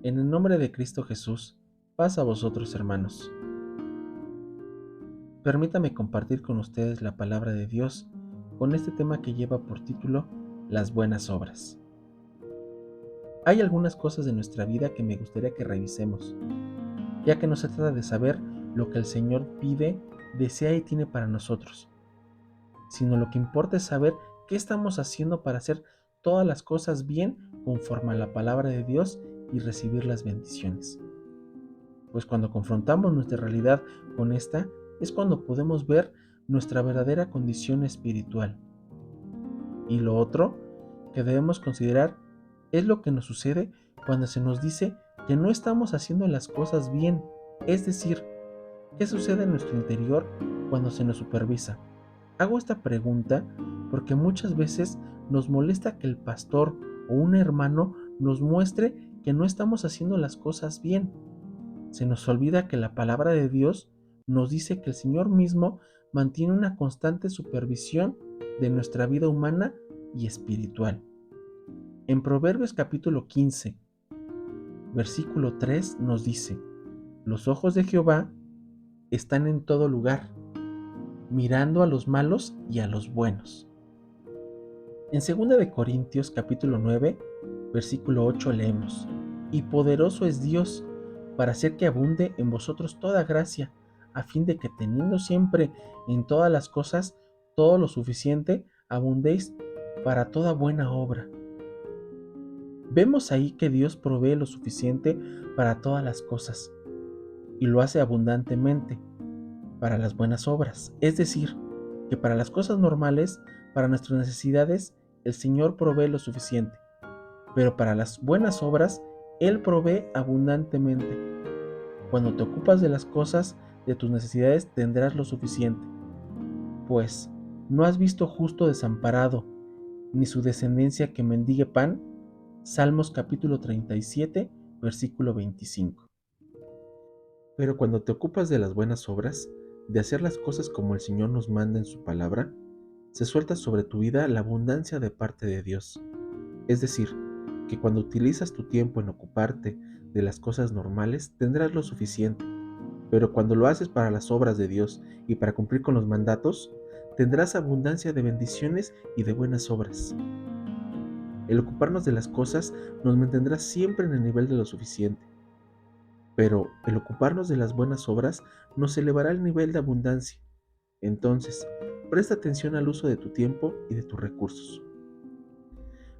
En el nombre de Cristo Jesús, paz a vosotros, hermanos. Permítame compartir con ustedes la palabra de Dios con este tema que lleva por título Las buenas obras. Hay algunas cosas de nuestra vida que me gustaría que revisemos, ya que no se trata de saber lo que el Señor pide, desea y tiene para nosotros, sino lo que importa es saber qué estamos haciendo para hacer todas las cosas bien conforme a la palabra de Dios y recibir las bendiciones. Pues cuando confrontamos nuestra realidad con esta, es cuando podemos ver nuestra verdadera condición espiritual. Y lo otro que debemos considerar es lo que nos sucede cuando se nos dice que no estamos haciendo las cosas bien, es decir, ¿qué sucede en nuestro interior cuando se nos supervisa? Hago esta pregunta porque muchas veces nos molesta que el pastor o un hermano nos muestre que no estamos haciendo las cosas bien. Se nos olvida que la palabra de Dios nos dice que el Señor mismo mantiene una constante supervisión de nuestra vida humana y espiritual. En Proverbios capítulo 15, versículo 3 nos dice: los ojos de Jehová están en todo lugar, mirando a los malos y a los buenos. En 2 de Corintios capítulo 9, versículo 8 leemos: y poderoso es Dios para hacer que abunde en vosotros toda gracia, a fin de que teniendo siempre en todas las cosas todo lo suficiente, abundéis para toda buena obra. Vemos ahí que Dios provee lo suficiente para todas las cosas y lo hace abundantemente para las buenas obras. Es decir, que para las cosas normales, para nuestras necesidades, el Señor provee lo suficiente, pero para las buenas obras, Él provee abundantemente. Cuando te ocupas de las cosas de tus necesidades, tendrás lo suficiente, pues ¿no has visto justo desamparado, ni su descendencia que mendigue pan? Salmos capítulo 37, versículo 25. Pero cuando te ocupas de las buenas obras, de hacer las cosas como el Señor nos manda en su palabra, se suelta sobre tu vida la abundancia de parte de Dios. Es decir, que cuando utilizas tu tiempo en ocuparte de las cosas normales, tendrás lo suficiente. Pero cuando lo haces para las obras de Dios y para cumplir con los mandatos, tendrás abundancia de bendiciones y de buenas obras. El ocuparnos de las cosas nos mantendrá siempre en el nivel de lo suficiente. Pero el ocuparnos de las buenas obras nos elevará al nivel de abundancia. Entonces, presta atención al uso de tu tiempo y de tus recursos.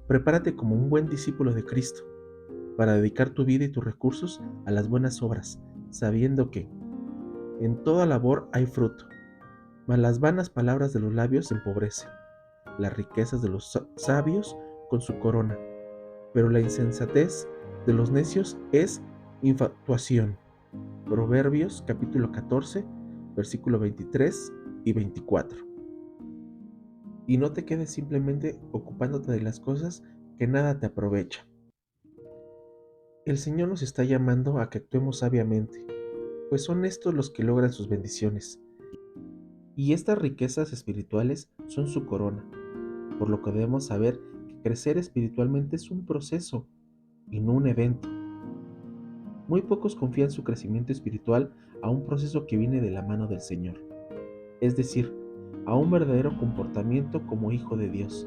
Prepárate como un buen discípulo de Cristo para dedicar tu vida y tus recursos a las buenas obras, sabiendo que en toda labor hay fruto, mas las vanas palabras de los labios empobrecen, las riquezas de los sabios con su corona, pero la insensatez de los necios es infatuación. Proverbios capítulo 14, versículo 23 y 24. Y no te quedes simplemente ocupándote de las cosas que nada te aprovecha. El Señor nos está llamando a que actuemos sabiamente, pues son estos los que logran sus bendiciones. Y estas riquezas espirituales son su corona, por lo que debemos saber que crecer espiritualmente es un proceso y no un evento. Muy pocos confían su crecimiento espiritual a un proceso que viene de la mano del Señor, es decir, a un verdadero comportamiento como hijo de Dios.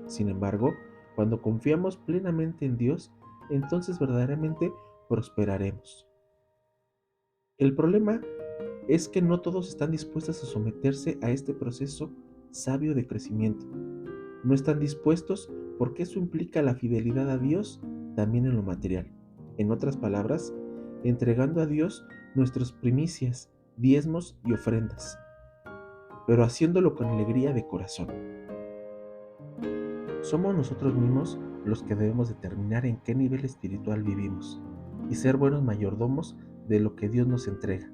Sin embargo, cuando confiamos plenamente en Dios, entonces verdaderamente prosperaremos. El problema es que no todos están dispuestos a someterse a este proceso sabio de crecimiento. No están dispuestos porque eso implica la fidelidad a Dios también en lo material. En otras palabras, entregando a Dios nuestras primicias, diezmos y ofrendas, pero haciéndolo con alegría de corazón. Somos nosotros mismos los que debemos determinar en qué nivel espiritual vivimos y ser buenos mayordomos de lo que Dios nos entrega.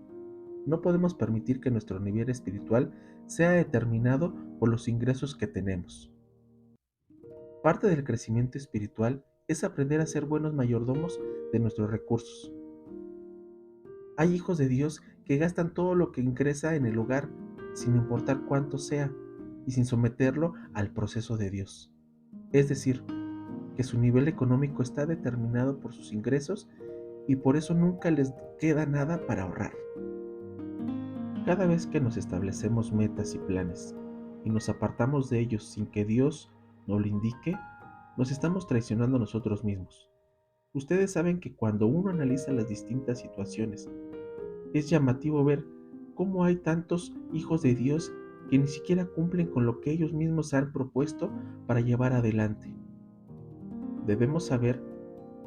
No podemos permitir que nuestro nivel espiritual sea determinado por los ingresos que tenemos. Parte del crecimiento espiritual es aprender a ser buenos mayordomos de nuestros recursos. Hay hijos de Dios que gastan todo lo que ingresa en el hogar, sin importar cuánto sea, y sin someterlo al proceso de Dios. Es decir, que su nivel económico está determinado por sus ingresos y por eso nunca les queda nada para ahorrar. Cada vez que nos establecemos metas y planes y nos apartamos de ellos sin que Dios nos lo indique, nos estamos traicionando a nosotros mismos. Ustedes saben que cuando uno analiza las distintas situaciones, es llamativo ver cómo hay tantos hijos de Dios que ni siquiera cumplen con lo que ellos mismos han propuesto para llevar adelante. Debemos saber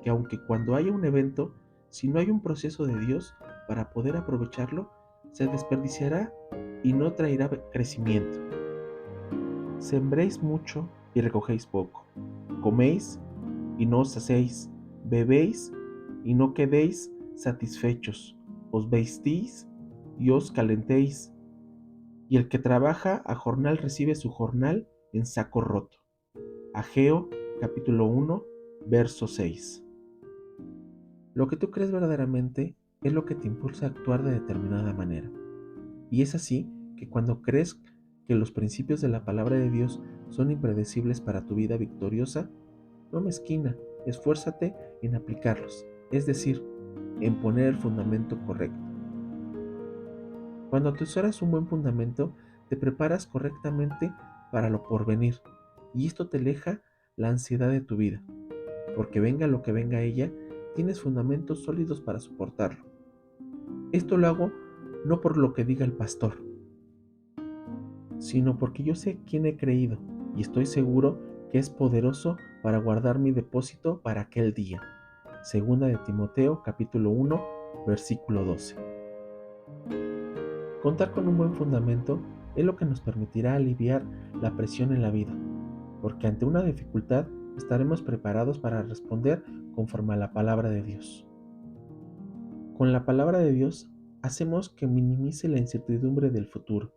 que aunque cuando haya un evento, si no hay un proceso de Dios para poder aprovecharlo, se desperdiciará y no traerá crecimiento. Sembréis mucho y recogéis poco. Coméis y no os hacéis. Bebéis y no quedéis satisfechos. Os vestéis y os calentéis. Y el que trabaja a jornal recibe su jornal en saco roto. Ageo capítulo 1, verso 6. Lo que tú crees verdaderamente es lo que te impulsa a actuar de determinada manera. Y es así que cuando crees que los principios de la palabra de Dios son impredecibles para tu vida victoriosa, no mezquina, esfuérzate en aplicarlos, es decir, en poner el fundamento correcto. Cuando atesoras un buen fundamento, te preparas correctamente para lo porvenir, y esto te aleja la ansiedad de tu vida, porque venga lo que venga ella, tienes fundamentos sólidos para soportarlo. Esto lo hago no por lo que diga el pastor, sino porque yo sé quién he creído y estoy seguro que es poderoso para guardar mi depósito para aquel día. Segunda de Timoteo capítulo 1, versículo 12. Contar con un buen fundamento es lo que nos permitirá aliviar la presión en la vida, porque ante una dificultad estaremos preparados para responder conforme a la palabra de Dios. Con la palabra de Dios hacemos que minimice la incertidumbre del futuro,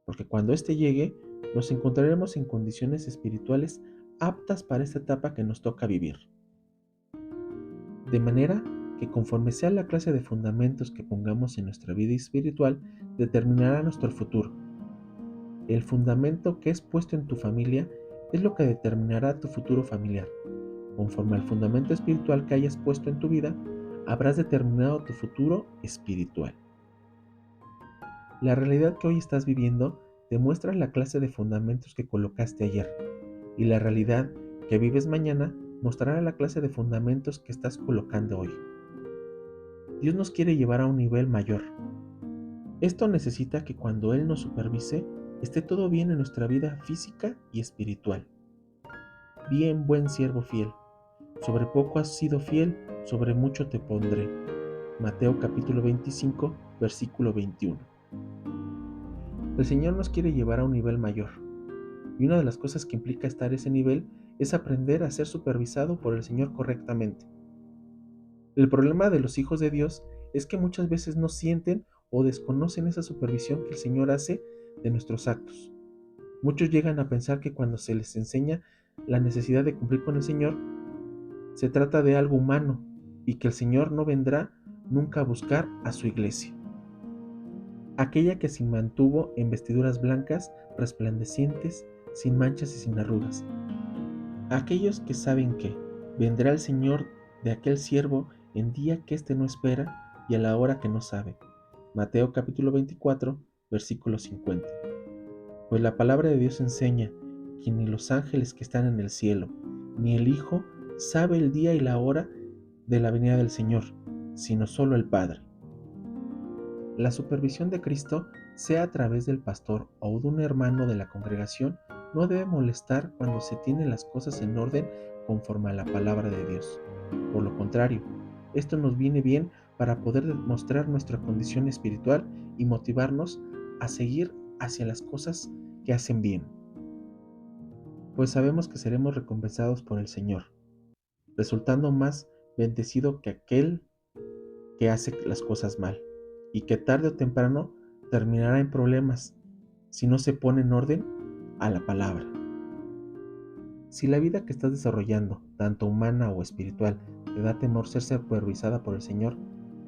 porque cuando éste llegue, nos encontraremos en condiciones espirituales aptas para esta etapa que nos toca vivir. De manera que conforme sea la clase de fundamentos que pongamos en nuestra vida espiritual, determinará nuestro futuro. El fundamento que es puesto en tu familia es lo que determinará tu futuro familiar. Conforme al fundamento espiritual que hayas puesto en tu vida, habrás determinado tu futuro espiritual. La realidad que hoy estás viviendo demuestra la clase de fundamentos que colocaste ayer, y la realidad que vives mañana mostrará la clase de fundamentos que estás colocando hoy. Dios nos quiere llevar a un nivel mayor. Esto necesita que cuando Él nos supervise, esté todo bien en nuestra vida física y espiritual. Bien, buen siervo fiel, sobre poco has sido fiel, sobre mucho te pondré. Mateo capítulo 25, versículo 21. El Señor nos quiere llevar a un nivel mayor, y una de las cosas que implica estar a ese nivel es aprender a ser supervisado por el Señor correctamente. El problema de los hijos de Dios es que muchas veces no sienten o desconocen esa supervisión que el Señor hace de nuestros actos. Muchos llegan a pensar que cuando se les enseña la necesidad de cumplir con el Señor, se trata de algo humano y que el Señor no vendrá nunca a buscar a su iglesia. Aquella que se mantuvo en vestiduras blancas, resplandecientes, sin manchas y sin arrugas. Aquellos que saben que vendrá el Señor de aquel siervo en día que éste no espera y a la hora que no sabe. Mateo capítulo 24, versículo 50. Pues la palabra de Dios enseña que ni los ángeles que están en el cielo, ni el Hijo sabe el día y la hora de la venida del Señor, sino solo el Padre. La supervisión de Cristo, sea a través del pastor o de un hermano de la congregación, no debe molestar cuando se tienen las cosas en orden conforme a la palabra de Dios. Por lo contrario, esto nos viene bien para poder demostrar nuestra condición espiritual y motivarnos a seguir hacia las cosas que hacen bien. Pues sabemos que seremos recompensados por el Señor, resultando más bendecido que aquel que hace las cosas mal, y que tarde o temprano terminará en problemas si no se pone en orden a la palabra. Si la vida que estás desarrollando, tanto humana o espiritual, te da temor ser supervisada por el Señor,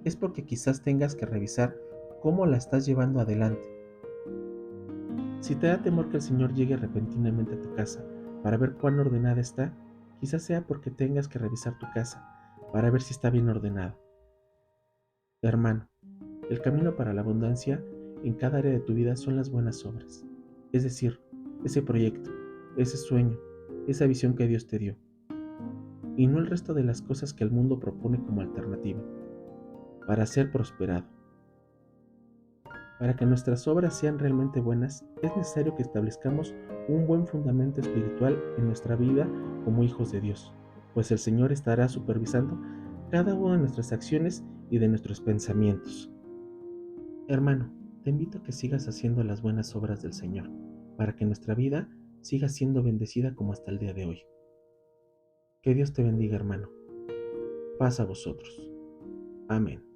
es porque quizás tengas que revisar cómo la estás llevando adelante. Si te da temor que el Señor llegue repentinamente a tu casa para ver cuán ordenada está, quizás sea porque tengas que revisar tu casa para ver si está bien ordenada. Hermano, el camino para la abundancia en cada área de tu vida son las buenas obras, es decir, ese proyecto, ese sueño, esa visión que Dios te dio, y no el resto de las cosas que el mundo propone como alternativa. Para ser prosperado, para que nuestras obras sean realmente buenas, es necesario que establezcamos un buen fundamento espiritual en nuestra vida como hijos de Dios, pues el Señor estará supervisando cada una de nuestras acciones y de nuestros pensamientos. Hermano, te invito a que sigas haciendo las buenas obras del Señor, para que nuestra vida siga siendo bendecida como hasta el día de hoy. Que Dios te bendiga, hermano. Paz a vosotros. Amén.